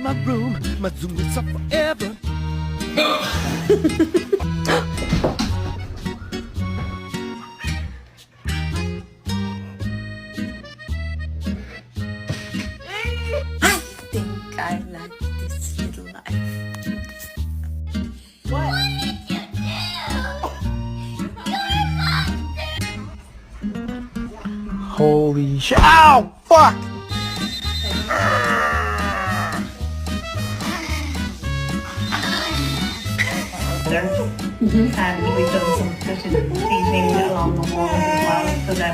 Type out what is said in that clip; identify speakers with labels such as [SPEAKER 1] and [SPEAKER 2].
[SPEAKER 1] my room, my Zoom is up forever.
[SPEAKER 2] I think I like this little life. What?
[SPEAKER 3] What did you do? You're a monster!
[SPEAKER 4] Holy shit. Ow! Fuck!
[SPEAKER 5] And we've done some fitted evening along the walls as well, so that